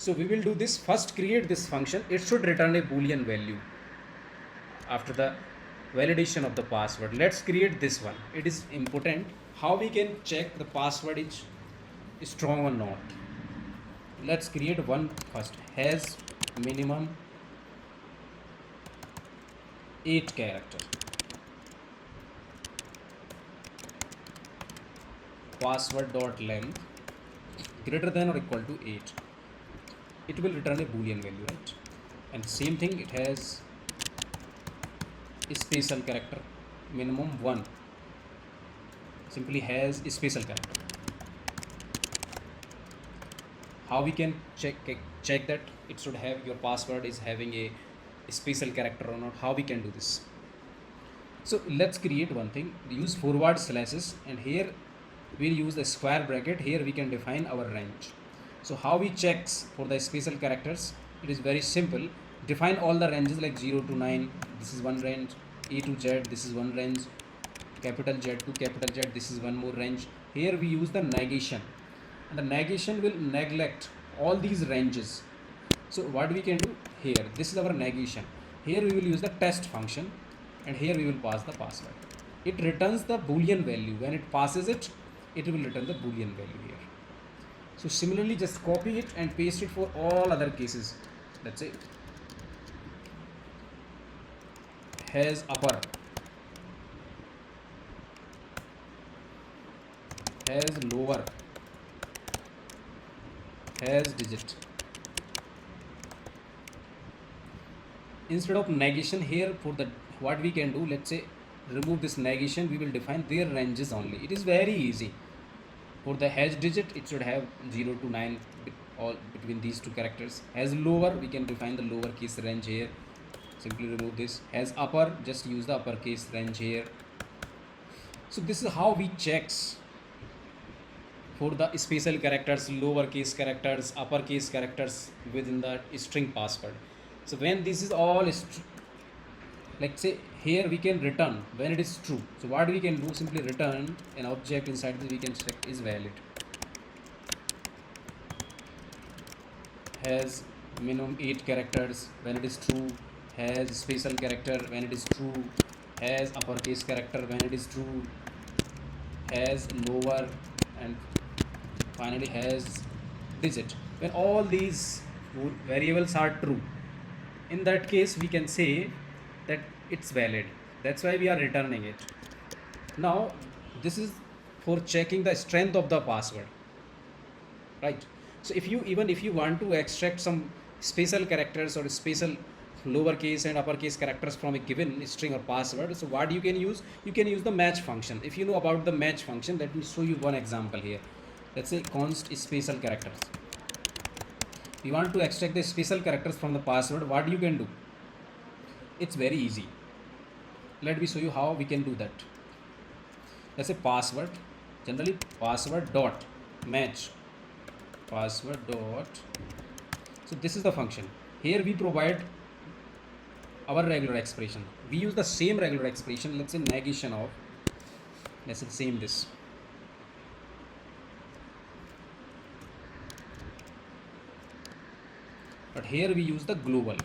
So we will do this. First create this function. It should return a boolean value after the validation of the password. Let's create this one. It is important how we can check the password is strong or not. Let's create one first. Has minimum 8 character. Password dot length greater than or equal to 8. It will return a boolean value, right? And same thing, it has a special character minimum 1. Simply has a special character. How we can check that it should have your password is having a special character or not? How we can do this? So let's create one thing. Use forward slashes, and here we'll use the square bracket. Here we can define our range. So how we checks for the special characters? It is very simple. Define all the ranges like 0 to 9. This is one range. A to Z. This is one range. Capital Z to capital Z. This is one more range. Here we use the negation, and the negation will neglect all these ranges. So what we can do here? This is our negation. Here we will use the test function, and here we will pass the password. It returns the boolean value. When it passes it, it will return the boolean value here. So similarly, just copy it and paste it for all other cases. Let's say has upper, has lower, has digit. Instead of negation here, for the what we can do, let's say remove this negation. We will define their ranges only. It is very easy. For the hash digit, it should have 0 to 9 all between these two characters. Has lower, we can define the lowercase range here. Simply remove this. Has upper, just use the uppercase range here. So this is how we checks for the special characters, lowercase characters, uppercase characters within the string password. So when this is all like say here we can return when it is true. So what we can do, simply return an object inside this. We can check is valid. Has minimum 8 characters when it is true. Has special character when it is true. Has uppercase character when it is true. Has lower, and finally has digit. When all these variables are true, in that case we can say that it's valid. That's why we are returning it. Now this is for checking the strength of the password, right? So if you want to extract some special characters or special lowercase and uppercase characters from a given string or password, so what you can use the match function. If you know about the match function, let me show you one example here. Let's say const special characters. You want to extract the special characters from the password. What you can do? It's very easy. Let me show you how we can do that. Let's say password, generally password dot match, password dot. So this is the function. Here we provide our regular expression. We use the same regular expression. Let's say negation of, let's say same this. But here we use the global.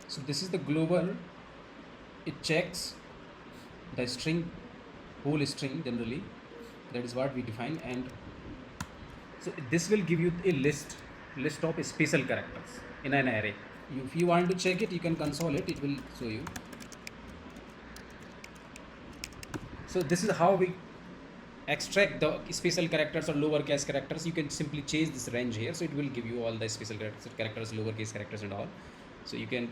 So this is the global. It checks the string, whole string generally. That is what we define, and so this will give you a list of special characters in an array. If you want to check it, you can console it. It will show you. So this is how we extract the special characters or lowercase characters. You can simply change this range here, so it will give you all the special characters, lowercase characters and all. So you can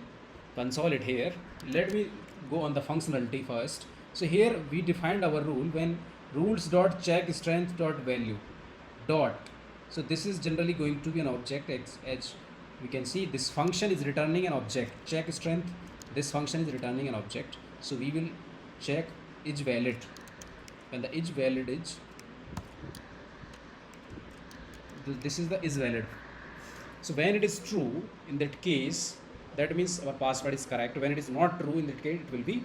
console it here. Let me go on the functionality first. So here we defined our rule when rules dot check strength dot value dot. So this is generally going to be an object. As we can see, this function is returning an object. Check strength. This function is returning an object. So we will check is valid. When the is valid is, this is the is valid. So when it is true, in that case, that means our password is correct. When it is not true, in that case it will be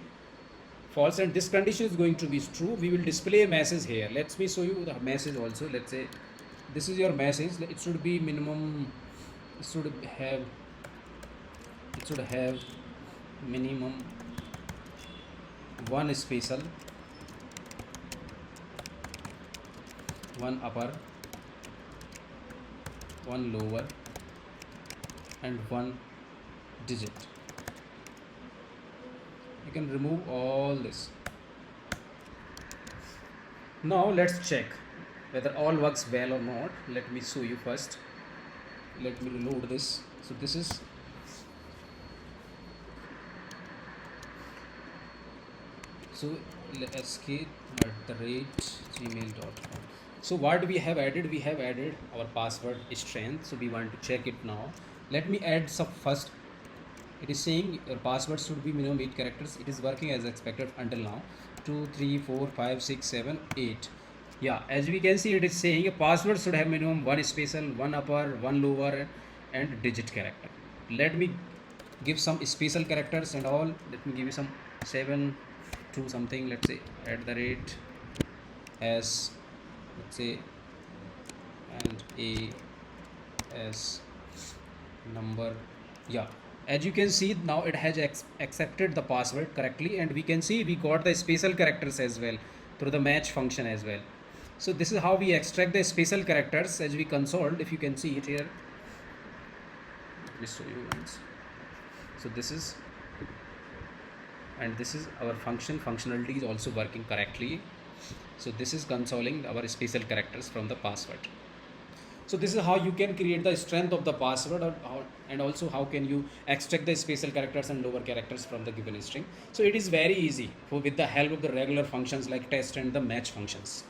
false, and this condition is going to be true. We will display a message here. Let me show you the message also. Let's say this is your message. It should be minimum it should have minimum one special, one upper, one lower, and one digit. You can remove all this. Now let's check whether all works well or not. Let me show you first. Let me reload this. So this is sk@gmail.com. So what we have added? We have added our password strength. So we want to check it now. Let me add some first. It is saying your password should be minimum 8 characters. It is working as expected until now. 2, 3, 4, 5, 6, 7, 8. Yeah, as we can see, it is saying a password should have minimum one special, one upper, one lower, and digit character. Let me give some special characters and all. Let me give you some 7 to something. Let's say @ as, let's say, and a as number. Yeah, as you can see now it has accepted the password correctly, and we can see we got the special characters as well through the match function as well. So this is how we extract the special characters as we console. If you can see it here, let me show you once. So this is, and this is our functionality is also working correctly. So this is consoling our special characters from the password. So this is how you can create the strength of the password, and also how can you extract the special characters and lower characters from the given string. So it is very easy with the help of the regular functions like test and the match functions.